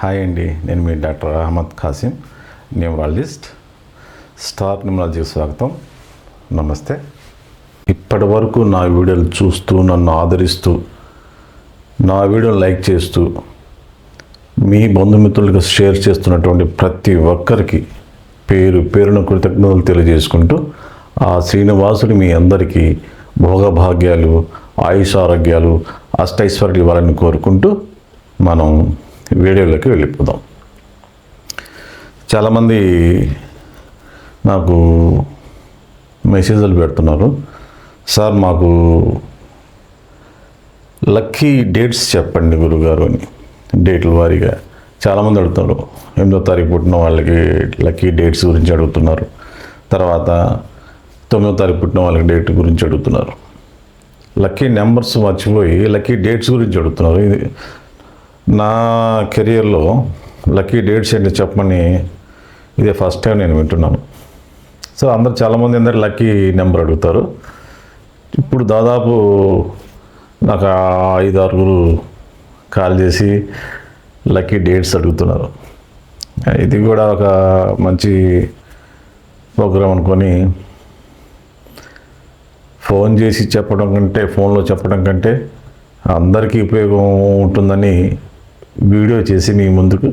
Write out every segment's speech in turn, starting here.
Hi అండి, నేను మీ doctor Ahmed Qasim, numerologist. Star న్యూమరాలజీకి స్వాగతం. నమస్తే. ఇప్పటి వరకు నా వీడియోలు చూస్తూ నన్ను ఆదరిస్తూ నా వీడియోని లైక్ చేస్తూ మీ బంధుమిత్రులకు షేర్ చేస్తున్నటువంటి ప్రతి ఒక్కరికి పేరు పేరున కృతజ్ఞతలు తెలియజేసుకుంటూ ఆ శ్రీనివాసుడు మీ అందరికీ భోగభాగ్యాలు, ఆయుష్ ఆరోగ్యాలు, అష్టైశ్వర్యాలు ఇవ్వాలని కోరుకుంటూ మనం వీడియోలోకి వెళ్ళిపోదాం. చాలామంది నాకు మెసేజ్లు పెడుతున్నారు, సార్ మాకు లక్కీ డేట్స్ చెప్పండి గురుగారు అని. డేట్ల వారీగా చాలామంది అడుగుతున్నారు. 8వ తారీఖు పుట్టిన వాళ్ళకి లక్కీ డేట్స్ గురించి అడుగుతున్నారు. తర్వాత 9వ తారీఖు పుట్టిన వాళ్ళకి డేట్ గురించి అడుగుతున్నారు. లక్కీ నెంబర్స్ మర్చిపోయి లక్కీ డేట్స్ గురించి అడుగుతున్నారు. ఇది నా కెరియర్లో లక్కీ డేట్స్ ఏంటి చెప్పమని ఇదే ఫస్ట్ టైం నేను వింటున్నాను. సో అందరు చాలామంది ఏంటంటే లక్కీ నెంబర్ అడుగుతారు. ఇప్పుడు దాదాపు నాకు 5-6 కాల్ చేసి లక్కీ డేట్స్ అడుగుతున్నారు. ఇది కూడా ఒక మంచి ప్రోగ్రాం అనుకొని ఫోన్ చేసి చెప్పడం కంటే, ఫోన్లో చెప్పడం కంటే అందరికీ ఉపయోగం ఉంటుందని వీడియో చేసి మీ ముందుకు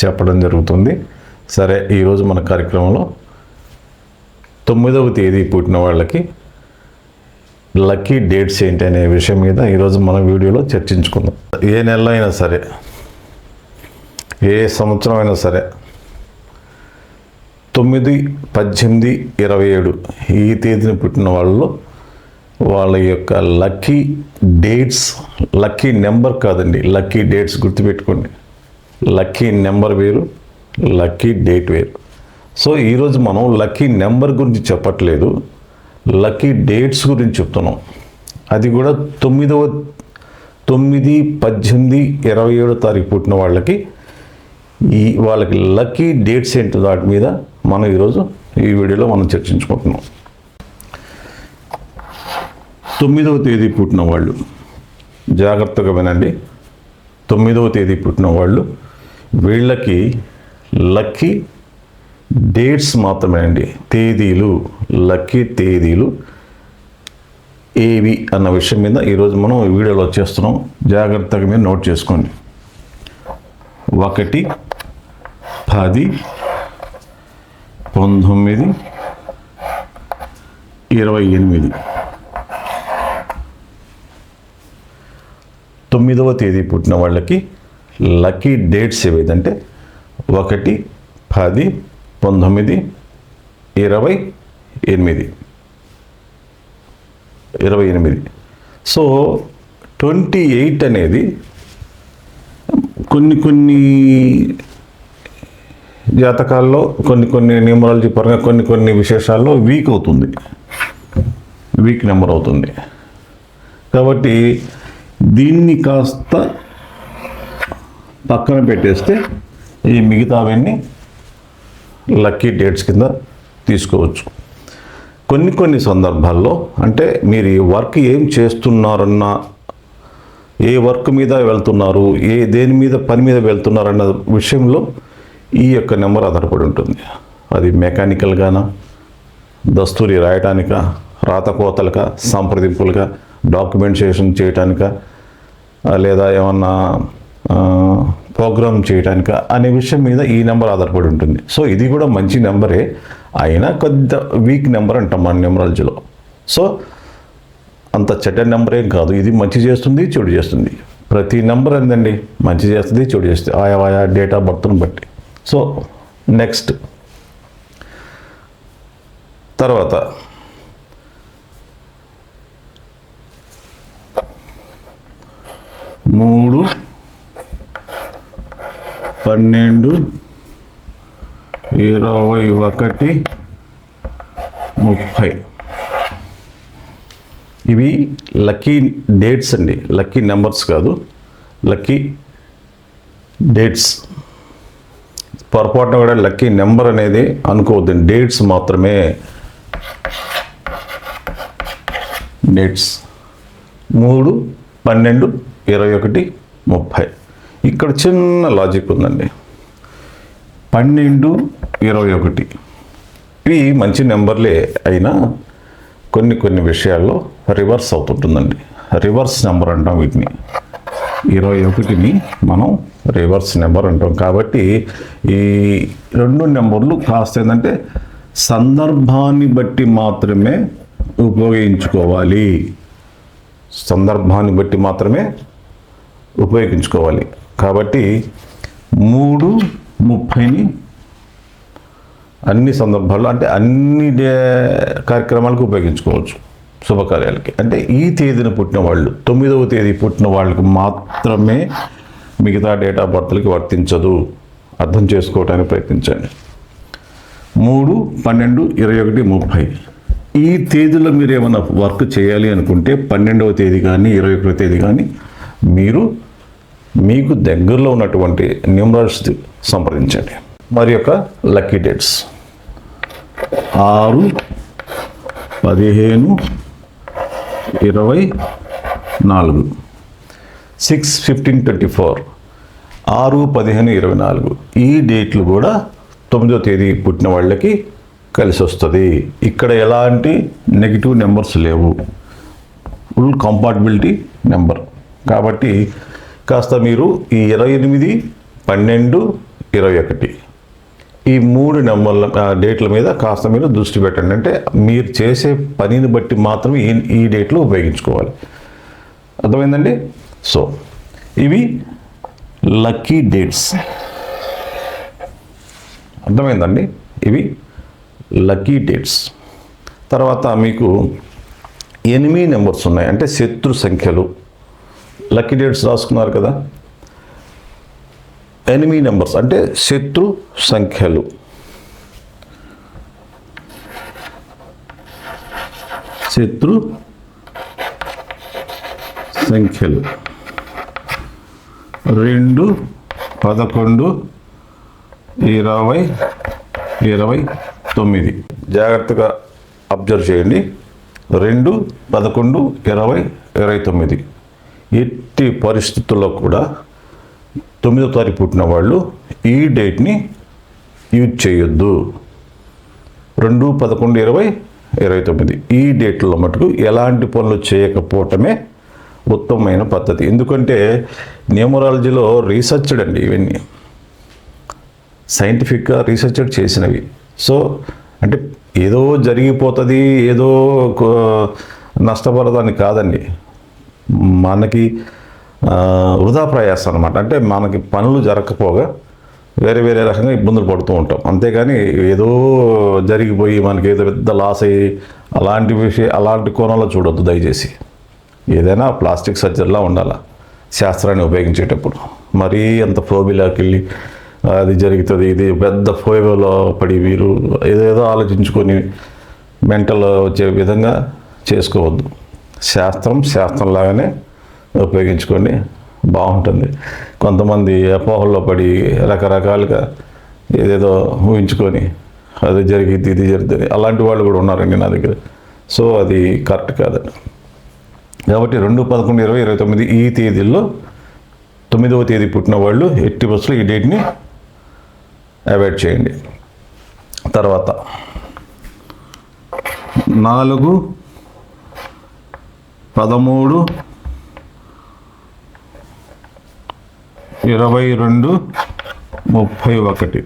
చెప్పడం జరుగుతుంది. సరే, ఈరోజు మన కార్యక్రమంలో 9వ తేదీ పుట్టిన వాళ్ళకి లక్కీ డేట్స్ ఏంటి అనే విషయం మీద ఈరోజు మన వీడియోలో చర్చించుకుందాం. ఏ నెల అయినా సరే, ఏ సంవత్సరం అయినా సరే 9, 18, 27 ఈ తేదీని పుట్టిన వాళ్ళు వాళ్ళ యొక్క లక్కీ డేట్స్, లక్కీ నెంబర్ కాదండి, లక్కీ డేట్స్ గుర్తుపెట్టుకోండి. లక్కీ నెంబర్ వేరు, లక్కీ డేట్ వేరు. సో ఈరోజు మనం లక్కీ నెంబర్ గురించి చెప్పట్లేదు, లక్కీ డేట్స్ గురించి చెప్తున్నాం. అది కూడా 9, 18, 27 తారీఖు పుట్టిన వాళ్ళకి వాళ్ళకి లక్కీ డేట్స్ ఏంటో వాటి మీద మనం ఈరోజు ఈ వీడియోలో మనం చర్చించుకుంటున్నాం. 9వ తేదీ పుట్టిన వాళ్ళు జాగ్రత్తగా వినండి. 9వ తేదీ పుట్టిన వాళ్ళు వీళ్ళకి లక్కీ డేట్స్ మాత్రమే అండి, తేదీలు, లక్కీ తేదీలు ఏవి అన్న విషయం మీద ఈరోజు మనం ఈ వీడియోలో చేస్తున్నాం. జాగ్రత్తగా మీరు నోట్ చేసుకోండి. 1, 10, 19, 28. 9వ తేదీ పుట్టిన వాళ్ళకి లక్కీ డేట్స్ ఏవైతే 1, 10, 19, 28. సో 28 అనేది కొన్ని జాతకాల్లో, కొన్ని న్యూమరాలజీ పరంగా కొన్ని విశేషాల్లో వీక్ అవుతుంది, వీక్ నెంబర్ అవుతుంది. కాబట్టి దీన్ని కాస్త పక్కన పెట్టేస్తే ఈ మిగతావన్నీ లక్కీ డేట్స్ కింద తీసుకోవచ్చు. కొన్ని సందర్భాల్లో అంటే మీరు ఈ వర్క్ ఏం చేస్తున్నారన్న, ఏ వర్క్ మీద వెళ్తున్నారు, దేని మీద పని మీద వెళ్తున్నారన్న విషయంలో ఈ యొక్క నెంబర్ ఆధారపడి ఉంటుంది. అది మెకానికల్గానా, దస్తూరి రాయటానిక, రాతకోతలుగా, సంప్రదింపులుగా, డాక్యుమెంటేషన్ చేయటానిక, లేదా ఏమన్నా ప్రోగ్రామ్ చేయటానిక అనే విషయం మీద ఈ నెంబర్ ఆధారపడి ఉంటుంది. సో ఇది కూడా మంచి నెంబరే, అయినా కొద్ది వీక్ నెంబర్ అంటాం మన న్యూమరాలజీలో. సో అంత చెడ్డ నెంబర్ ఏం కాదు, ఇది మంచి చేస్తుంది, చెడు చేస్తుంది. ప్రతి నెంబర్ ఏందండి, మంచి చేస్తుంది, చెడు చేస్తుంది, ఆయా డేట్ ఆఫ్ బర్త్ను బట్టి. సో నెక్స్ట్ తర్వాత 3, 12, 21, 30 ఇవి లక్కీ డేట్స్ అండి, లక్కీ నెంబర్స్ కాదు, లక్కీ డేట్స్. పొరపాటున కూడా లక్కీ నెంబర్ అనేది అనుకోవద్దండి, డేట్స్ మాత్రమే. డేట్స్ 3, 12, 21, 30 ఇక్కడ చిన్న లాజిక్ ఉందండి. 12, 21 ఇవి మంచి నెంబర్లే అయినా కొన్ని విషయాల్లో రివర్స్ అవుతుంటుందండి. రివర్స్ నెంబర్ అంటాం వీటిని. 21ని మనం రివర్స్ నెంబర్ అంటాం. కాబట్టి ఈ 2 నెంబర్లు కాస్త ఏంటంటే సందర్భాన్ని బట్టి మాత్రమే ఉపయోగించుకోవాలి. సందర్భాన్ని బట్టి మాత్రమే ఉపయోగించుకోవాలి. కాబట్టి 3:30ని అన్ని సందర్భాల్లో అంటే అన్ని కార్యక్రమాలకు ఉపయోగించుకోవచ్చు. శుభకార్యాలకి అంటే ఈ తేదీన పుట్టిన వాళ్ళు 9వ తేదీ పుట్టిన వాళ్ళకి మాత్రమే మిగతా డేట్ ఆఫ్ బర్త్లకి వర్తించదు. అర్థం చేసుకోవడానికి ప్రయత్నించండి. 3, 12, 21, 30 ఈ తేదీలో మీరు ఏమైనా వర్క్ చేయాలి అనుకుంటే 12వ తేదీ కానీ 21వ తేదీ కానీ మీరు మీకు దగ్గరలో ఉన్నటువంటి న్యూమరల్స్ సంప్రదించండి. మరి యొక్క లక్కీ డేట్స్ 6, 15, 24, 6, 15, 24, 6, 15, 24 ఈ డేట్లు కూడా 9వ తేదీ పుట్టిన వాళ్ళకి కలిసి వస్తుంది. ఇక్కడ ఎలాంటి నెగిటివ్ నెంబర్స్ లేవు, ఫుల్ కంపాటబిలిటీ నెంబర్. కాబట్టి కాస్త మీరు ఈ 28, 12, 21 ఈ 3 నెంబర్ల డేట్ల మీద కాస్త మీరు దృష్టి పెట్టండి. అంటే మీరు చేసే పనిని బట్టి మాత్రమే ఈ డేట్లు ఉపయోగించుకోవాలి. అర్థమైందండి? సో ఇవి లక్కీ డేట్స్. అర్థమైందండి? ఇవి లక్కీ డేట్స్. తర్వాత మీకు 8 నెంబర్స్ ఉన్నాయి, అంటే శత్రు సంఖ్యలు. లక్కీ డేట్స్ రాసుకున్నారు కదా, 8 నెంబర్స్ అంటే శత్రు సంఖ్యలు. శత్రు సంఖ్యలు 2, 11, 20, 29. జాగ్రత్తగా అబ్జర్వ్ చేయండి. 2, 11, 20, 29 ఎట్టి పరిస్థితుల్లో కూడా 9వ తారీఖు పుట్టిన వాళ్ళు ఈ డేట్ని యూజ్ చేయొద్దు. 2, 11, 20, 29 ఈ డేట్లో మటుకు ఎలాంటి పనులు చేయకపోవటమే ఉత్తమమైన పద్ధతి. ఎందుకంటే న్యూమరాలజీలో రీసెర్చ్డ్ అండి ఇవన్నీ, సైంటిఫిక్గా రీసెర్చ్ చేసినవి. సో అంటే ఏదో జరిగిపోతుంది, ఏదో నష్టపడదాన్ని కాదండి. మనకి వృధా ప్రయాసం అనమాట. అంటే మనకి పనులు జరగకపోగా వేరే రకంగా ఇబ్బందులు పడుతూ ఉంటాం. అంతేగాని ఏదో జరిగిపోయి మనకి ఏదో పెద్ద లాస్ అయ్యి అలాంటి కోణంలో చూడొద్దు దయచేసి. ఏదైనా ప్లాస్టిక్ సర్జరీలా ఉండాలా శాస్త్రాన్ని ఉపయోగించేటప్పుడు. మరీ అంత ఫోబిలాకి వెళ్ళి అది జరుగుతుంది, ఇది పెద్ద ఫోబియాలో పడి మీరు ఏదేదో ఆలోచించుకొని మెంటల్ వచ్చే విధంగా చేసుకోవద్దు. శాస్త్రంలాగానే ఉపయోగించుకోండి, బాగుంటుంది. కొంతమంది అపోహల్లో పడి రకరకాలుగా ఏదేదో ఊహించుకొని అది జరిగింది ఇది జరుగుతుంది అలాంటి వాళ్ళు కూడా ఉన్నారండి నా దగ్గర. సో అది కరెక్ట్ కాదండి. కాబట్టి 2, 11, 20, 29 ఈ తేదీల్లో 9వ తేదీ పుట్టిన వాళ్ళు ఎట్టి బస్సులో ఈ డేట్ని అవాయిడ్ చేయండి. తర్వాత 4, 13, 22, 31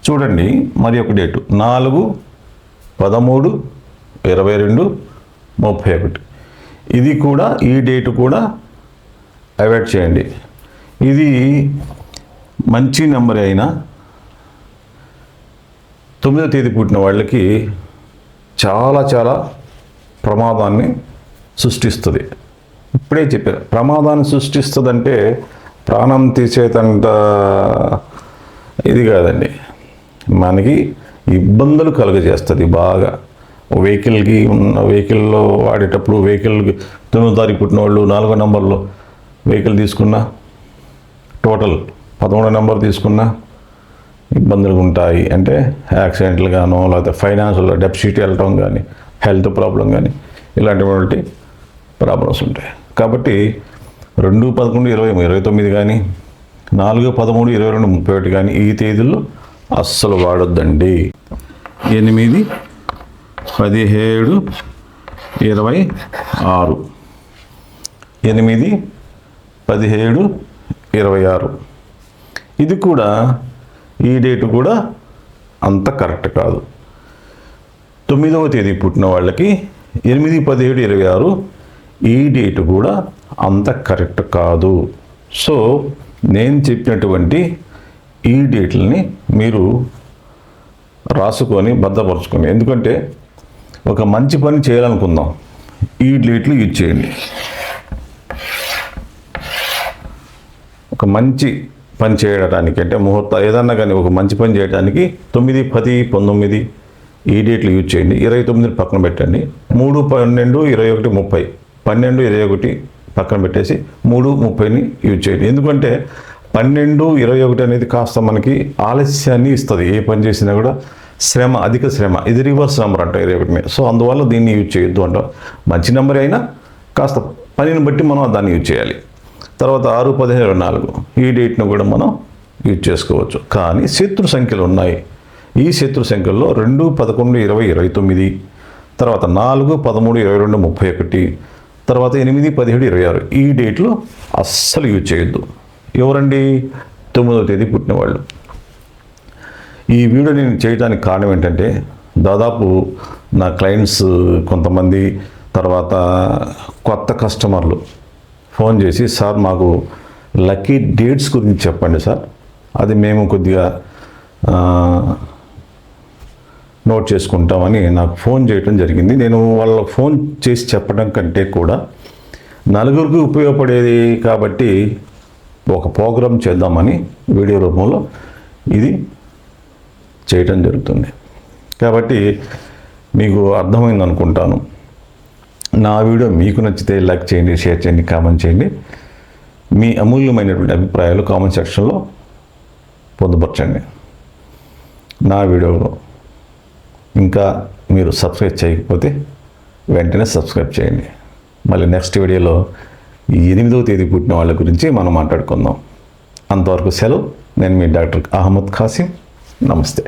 చూడండి. మరి ఒక డేటు 4, 13, 22, 31 ఇది కూడా ఈ డేటు కూడా అవాయిడ్ చేయండి. ఇది మంచి నెంబర్ అయినా 9వ తేదీ పుట్టిన వాళ్ళకి చాలా ప్రమాదాన్ని సృష్టిస్తుంది. ఇప్పుడే చెప్పారు, ప్రమాదాన్ని సృష్టిస్తుందంటే ప్రాణం తీసేదంత ఇది కాదండి, మనకి ఇబ్బందులు కలుగజేస్తుంది బాగా. వెహికల్లో వాడేటప్పుడు 9వ తారీఖు పుట్టిన వాళ్ళు 4వ నెంబర్లో వెహికల్ తీసుకున్నా, టోటల్ 11వ నెంబర్ తీసుకున్నా ఇబ్బందులు ఉంటాయి. అంటే యాక్సిడెంట్లు గానో లేకపోతే ఫైనాన్షియల్ డెఫిసిట్ వెళ్ళటం కానీ, హెల్త్ ప్రాబ్లం కానీ ఇలాంటివంటి ప్రాబ్లమ్స్ ఉంటాయి. కాబట్టి 2/11/2029 కానీ 4/13/22/31 కానీ ఈ తేదీల్లో అస్సలు వాడొద్దండి. 8/17/26 8/17/26 ఇది కూడా ఈ డేట్ కూడా అంత కరెక్ట్ కాదు. 9వ తేదీ పుట్టిన వాళ్ళకి 8/17/26 ఈ డేట్ కూడా అంత కరెక్ట్ కాదు. సో నేను చెప్పినటువంటి ఈ డేట్లని మీరు రాసుకొని భద్రపరచుకొని, ఎందుకంటే ఒక మంచి పని చేయాలనుకుందాం, ఈ డేట్లు యూజ్ చేయండి. ఒక మంచి పని చేయడానికి అంటే ముహూర్తం ఏదన్నా కానీ ఒక మంచి పని చేయడానికి 9, 10, 19 ఈ డేట్లు యూజ్ చేయండి. 29 పక్కన పెట్టండి. 3, 12, 21, 30 12, 21 పక్కన పెట్టేసి 3, 30ని యూజ్ చేయండి. ఎందుకంటే 12, 21 అనేది కాస్త మనకి ఆలస్యాన్ని ఇస్తుంది. ఏ పని చేసినా కూడా శ్రమ, అధిక శ్రమ, ఇది రివర్స్ నెంబర్ అంట 21. సో అందువల్ల దీన్ని యూజ్ చేయొద్దు అంట. మంచి నెంబర్ అయినా కాస్త పనిని బట్టి మనం దాన్ని యూజ్ చేయాలి. తర్వాత 6, 15, 24 ఈ డేట్ను కూడా మనం యూజ్ చేసుకోవచ్చు. కానీ శత్రు సంఖ్యలు ఉన్నాయి. ఈ శత్రు సంఖ్యల్లో 2, 11, 20, 29 తర్వాత 4, 13, 22, 31 తర్వాత 8, 17, 26 ఈ డేట్లు అస్సలు యూజ్ చేయొద్దు. ఎవరండి? 9వ తేదీ పుట్టిన వాళ్ళు. ఈ వీడియో నేను చేయడానికి కారణం ఏంటంటే దాదాపు నా క్లయింట్స్ కొంతమంది తర్వాత కొత్త కస్టమర్లు ఫోన్ చేసి, సార్ మాకు లక్కీ డేట్స్ గురించి చెప్పండి సార్, అది మేము కొద్దిగా నోట్ చేసుకుంటామని నాకు ఫోన్ చేయడం జరిగింది. నేను వాళ్ళ ఫోన్ చేసి చెప్పడం కంటే కూడా నలుగురికి ఉపయోగపడేది కాబట్టి ఒక ప్రోగ్రాం చేద్దామని వీడియో రూపంలో ఇది చేయటం జరుగుతుంది. కాబట్టి మీకు అర్థమైంది అనుకుంటాను. నా వీడియో మీకు నచ్చితే లైక్ చేయండి, షేర్ చేయండి, కామెంట్ చేయండి. మీ అమూల్యమైనటువంటి అభిప్రాయాలు కామెంట్ సెక్షన్లో పొందుపరచండి. నా వీడియోలో ఇంకా మీరు సబ్స్క్రైబ్ చేయకపోతే వెంటనే సబ్స్క్రైబ్ చేయండి. మళ్ళీ నెక్స్ట్ వీడియోలో 8వ తేదీ పుట్టిన వాళ్ళ గురించి మనం మాట్లాడుకుందాం. అంతవరకు సెలవు. నేను మీ డాక్టర్ అహ్మద్ ఖాసిం. నమస్తే.